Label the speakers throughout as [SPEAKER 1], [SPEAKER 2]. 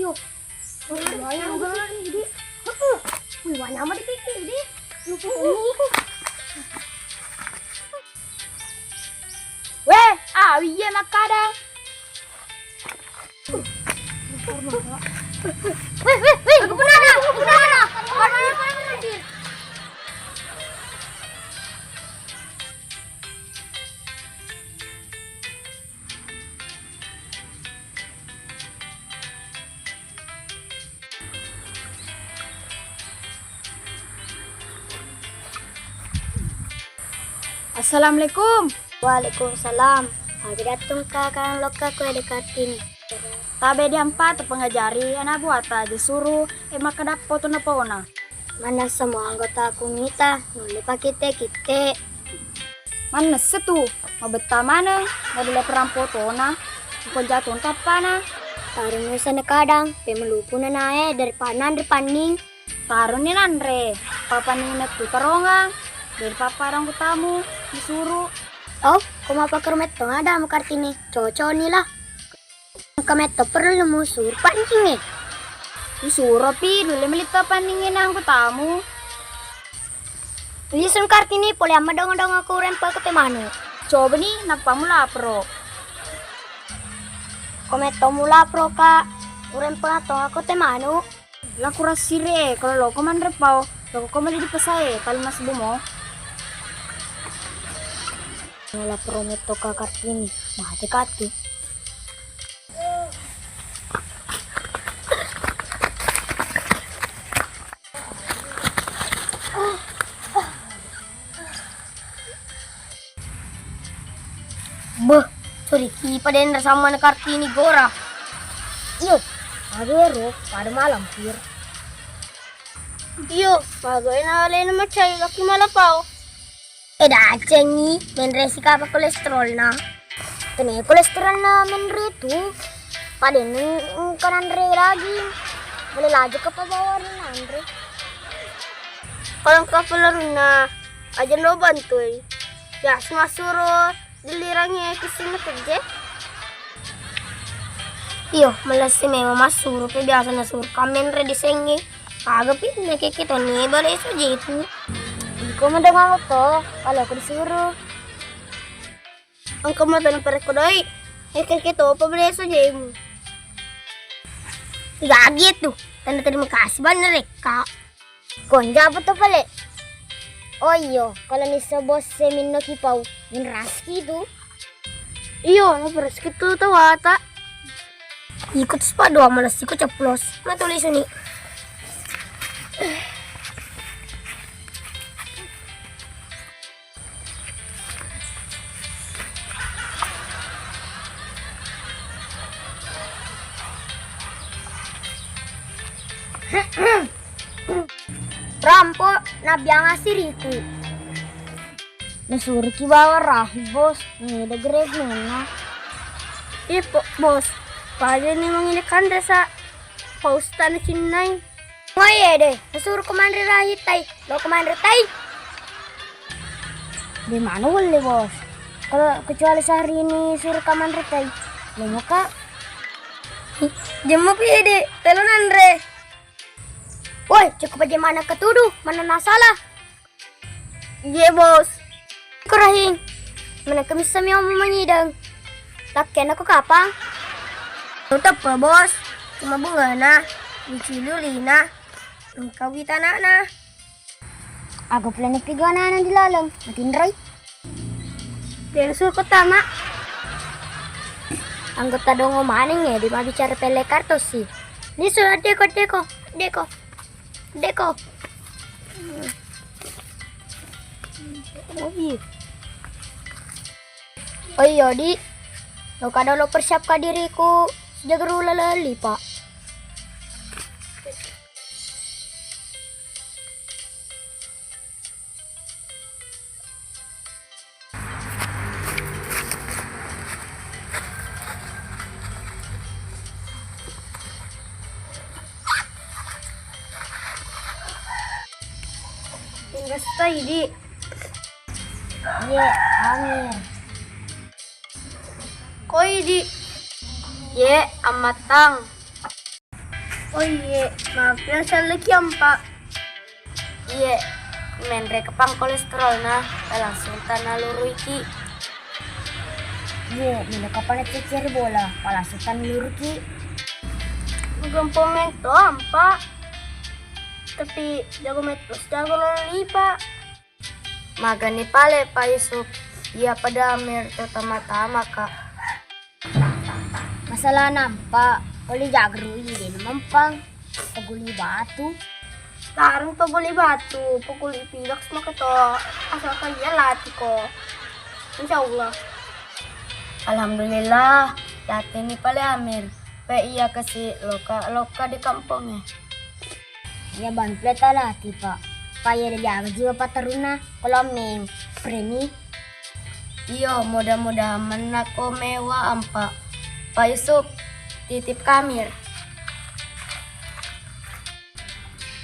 [SPEAKER 1] Yuk, banyak banget ini. Wih, banyak amat di pipi ini. Yuk, ini.
[SPEAKER 2] Weh, awiye makadang.
[SPEAKER 1] Weh, kepunana.
[SPEAKER 2] Assalamualaikum.
[SPEAKER 1] Waalaikumsalam. Lagi datang kakak loka kue dekat ini.
[SPEAKER 2] Tabe di empat pengajari anak buat aja suruh maka dapat na pona.
[SPEAKER 1] Mana semua anggota komita nuli pakite kite.
[SPEAKER 2] Mana setu? Mau betah mana? Mau dile perang potona? Kau jatuh tapana?
[SPEAKER 1] Tarung sana kadang pemelupu na nae dari panan dari paning.
[SPEAKER 2] Tarun ni nandre. Papa ni tu tarongang. Dari papa orang tamu disuruh.
[SPEAKER 1] Oh, kumapa kermeto ada mo kartini. Cocok ni lah. Kameto perlu musur pancing
[SPEAKER 2] Disuruh pi dulu melita paningin ang tamu.
[SPEAKER 1] Lisun kartini pole ama dong aku rempel ke temanu.
[SPEAKER 2] Coba nih napamula pro.
[SPEAKER 1] Kometo mula pro ka urempel atau aku temanu.
[SPEAKER 2] Lah kurang sire kalau lo koman repau. Lo koman di pesai kalau mas bumo.
[SPEAKER 1] Wala prometo ka kartini. Mahati-hati. Beh, sorry, ipa din sama na kartini gora. Iyo, agero, pada malam pir. Iyo, bagay na alay na machay, laki malapaw. Cengi, menresi ka pa kolesterol na. Tene kolesterol na menre tu. Pada nung kanan re lagi. Boleh laju ka pa bawa rin andre. Kalau ka pala rin na, aja lo bantuy. Ya, sumasuro. Dilirangnya kesini kerja. Iyo, malas si mema masuro pe biasa na sur kamen re disengi. Kagak pindah kayak kita nih balai saja itu. Ikaw madang ako to, kalau ako disuruh. Ang kamatan ng parekodoy. Kayak kita pabalik saja mo. Gagi itu. Tanda tadi makasih banget reka. Konja apa to pala? Oh iyo, kalau ni sa boss semin no kipaw, yung raski itu. Iyo, naparaski itu tahu ata. Ikut sepadu malas ikut ceplos. Matulis ini. Rampo nabiang asiriku. Nasuruh ki bawa rahi bos. Ada greg mana? Ipo bos. Pada ni menginikan desa pausta na Chinay. Ngayon deh. Nasuruh komandre rahi tay. Lo komandre tay. Di mana wala bos? Kalau kecuali sehari ini suruh komandre tay. Lo mau kak? Jemu pide. Telon andre. Woi, cukup aja mana ketuduh, mana nasalah. Iya bos. Kurahing, mana kemis sama yang menyidang. Lakian aku kapang. Tutup pa bos, cuma bunga na, diciluli na, kawitan na. Ako pala nagpigana na dilalang, matinray. Densul ko tama. Anggota dongo maning di ma bicara pele kartos sih. Niso deko. Oh iya di, lo kada lo persiapkan diriku jaga rula lali pak. Basta di. Ye, Amir. Koi di. Ye, amatang. Oh ye, maaf ya saya lagi pak. Ye, menre kepang kolesterol na, langsung tanah luru iki. Ye, mina kapan ceceri bola, langsung tanah luru ki. Gampang mento ampa. Tapi jago metos, jago lolipa. Magani pale pa Yusuf. Iya pada Amir terutama-tama kak. Masalah nampak, oli jagru ini mampang. Paguli batu. Tarang paguli batu, paguli pilak semua keto. Asal kaya latih ko. Insya Allah. Alhamdulillah, latih ini pale Amir. Pe iya kasih loka di kampungnya. Ya banplet lah tipe. Kaya dia juga pataruna kolam neng premi. Iyo mudah-mudahan menako mewah ampa. Pak Yusuf titip Kamir.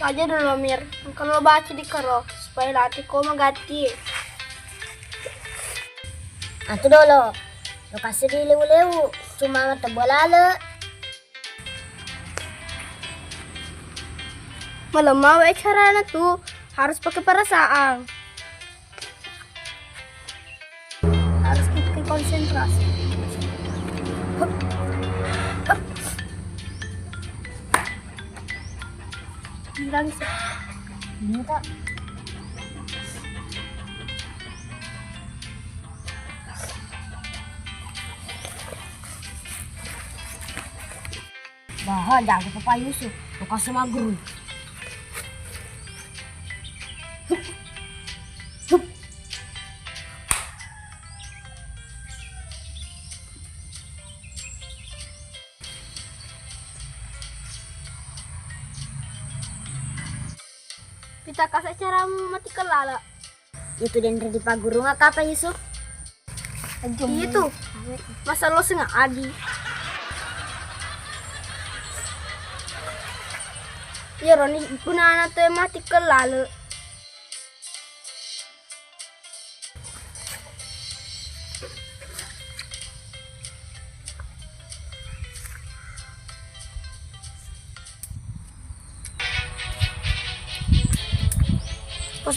[SPEAKER 1] Aja dulu Mir, kalau baca di karo supaya latih ko magati. Atu dulu, lo kasih di lewu-lewu, cuma mata bola. Malamang cara na tuh harus pakai perasaan. Harus pakai konsentrasi. Bilang sih. Ini tak. Bah, jago Papa Yusuf. Bukan sama guru. Kita kasih cara mati kelala. Itu dan di paguru nggak apa Yusuf? Itu masa lo sengaja adi. Ya Roni punana tuh mati kelala.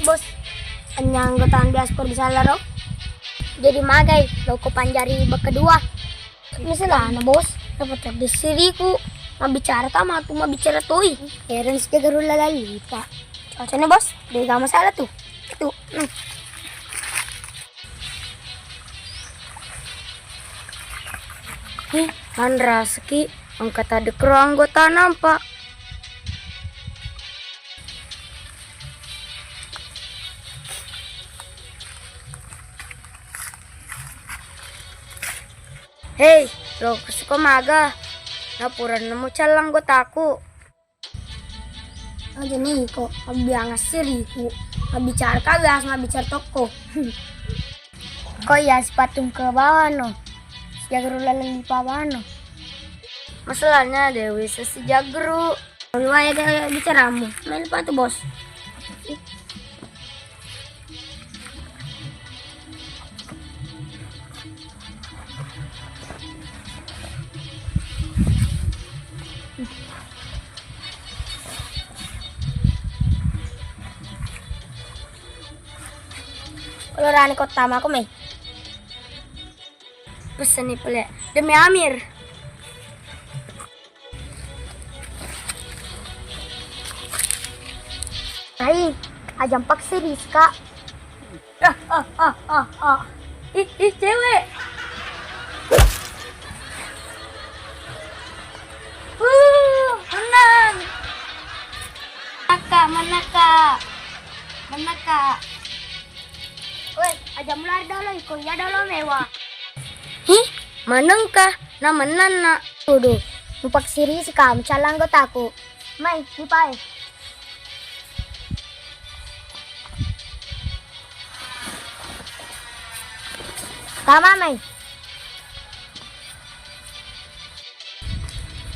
[SPEAKER 1] Bos, anyang anggotaan diaspor bisa laro. Jadi magai, lo ko panjari kedua. Misalnya, bos, dapat di siriku, mabicara tama tu mabicara toy. Heran sih garu lalali pak. Cocoknya bos, dia gak masalah tuh. Itu. Mandra seki, angkat ada kru anggota nampak. Hei, lo suka maga. Napuran nemu calang gotaku. Aja nih kok, abiangas siriku. Mabicara kagas, mabicara toko. Kok ya sepatung ke bawah no. Jagru lalang di bawah no. Masalahnya Dewi sesi jagru. Riwayat kayak bicaramu. Main apa tuh bos? Kalau rani kota aku meh. Pesan nih pula demi Amir. Hai, ajam pak series kak. Ih, cewek. Menang. Mana kak? Woi, aja mulai dulu, kuya dulu mewah. Hih, maneng kah? Na menan na. Tuduh, numpak siri si kamu calang go taku. Mai, hipai. Tama, Mai.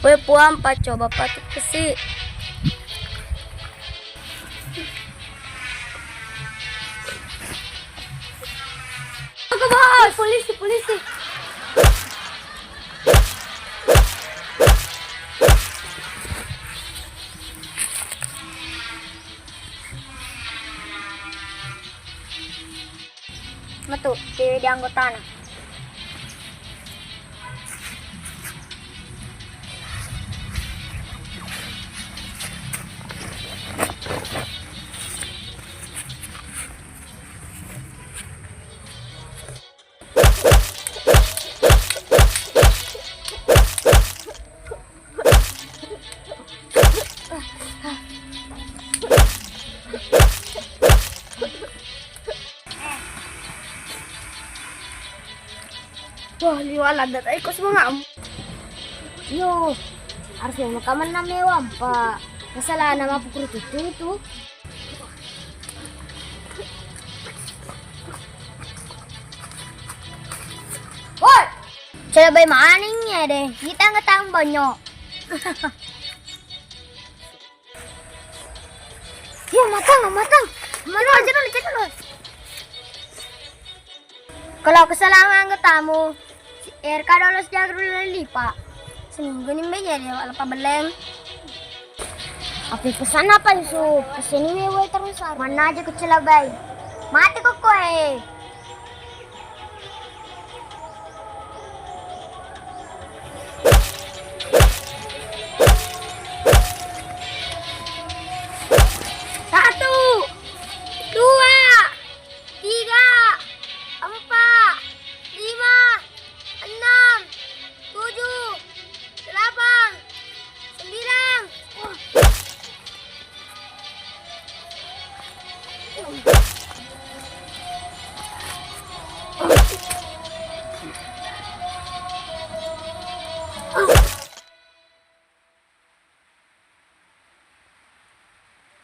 [SPEAKER 1] Woi, puan pa coba patut kesi. Aku bos, polisi. Metu, cewek di anggota na. Wah, liwala dat ay kos mga Yo, harusnya makaman na mewam pa. Kasalanan mapukuro itu. Woi, coba bay maaningnya deh. Kita ngetang banyak. Ya matang. Mana aja dulu. Kalau kesalahan tamu, si RK dolos jago lipa. Seminggu nih meja dia wala pabeleng. Apa pesan apa su? Kesini mewe terus. Mana aja kecil bay. Mati kok koe. Satu, dua, tiga, 4, 5, 6, 7, 8, 9.